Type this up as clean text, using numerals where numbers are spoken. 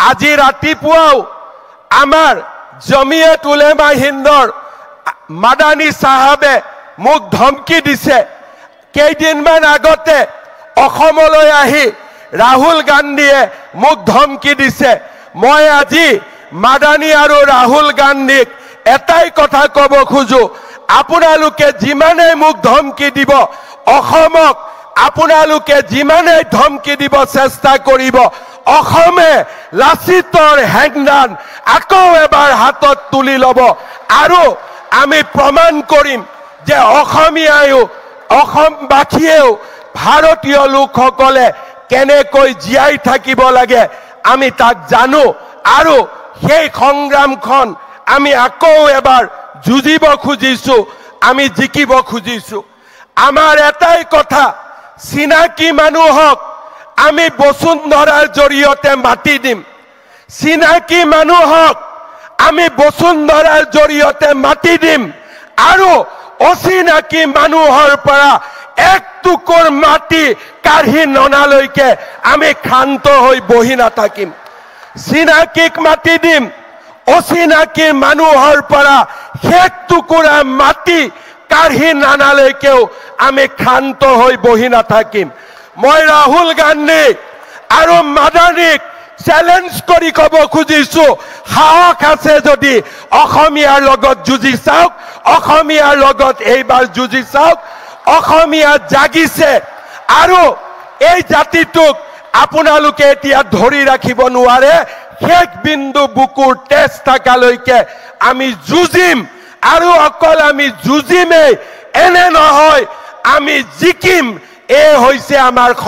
আজি ৰাতিপুৱাও আমাৰ জমিয়ত উলেমা হিন্দৰ মাদানী সাহাবে মোক ধমকি দিছে কেইদিনমান আগতে অসমলৈ আহি ৰাহুল গান্ধীয়ে মোক ধমকি দিছে মই আজি মাদানী আৰু ৰাহুল গান্ধীক এটাই কথা ক'ব খোজো আপোনালোকে যিমানে মোক ধমকি দিব অসমক আপোনালোকে যিমানে ধমকি দিব চেষ্টা কৰিব অসমে লাচিতৰ হেংদান আকৌ এবাৰ হাতত তুলি ল'ব আৰু আমি প্ৰমাণ কৰিম যে অসমীয়ায়ো অসমবাসীয়েও ভাৰতীয় লোকসকলে কেনেকৈ জীয়াই থাকিব লাগে আমি তাক জানো আৰু সেই সংগ্ৰামখন আমি আকৌ এবাৰ যুঁজিব খুজিছো আমি জিকিব খুজিছো আমাৰ এটাই কথা চিনাকি মানুহক আমি বসুন্ধৰাৰ জৰিয়তে মাতি দিম চিনাকি মানুহক আমি বসুন্ধৰাৰ জৰিয়তে মাতি দিম আৰু অচিনাকি মানুহৰ পৰা এক টুকুৰ মাটি কাঢ়ি ননালৈকে আমি ক্ষান্ত হৈ বহি নাথাকিম চিনাকিক মাতি দিম অচিনাকি মানুহৰ পৰা এক টুকুৰা মাটি কাঢ়ি নানালৈকেও আমি ক্ষান্ত হৈ বহি নাথাকিম মই ৰাহুল গান্ধী আৰু মাদানীক চ্যালেঞ্জ কৰি ক'ব খুজিছো সাহস আছে যদি অসমীয়াৰ লগত যুঁজি চাওক অসমীয়াৰ লগত এইবাৰ যুঁজি চাওক অসমীয়া জাগিছে আৰু এই জাতিটোক আপোনালোকে এতিয়া ধৰি ৰাখিব নোৱাৰে শেষ বিন্দু বুকুৰ তেজ থাকালৈকে আমি যুঁজিম আৰু অকল আমি যুঁজিমেই এনে নহয় আমি জিকিম এই হৈছে আমাৰ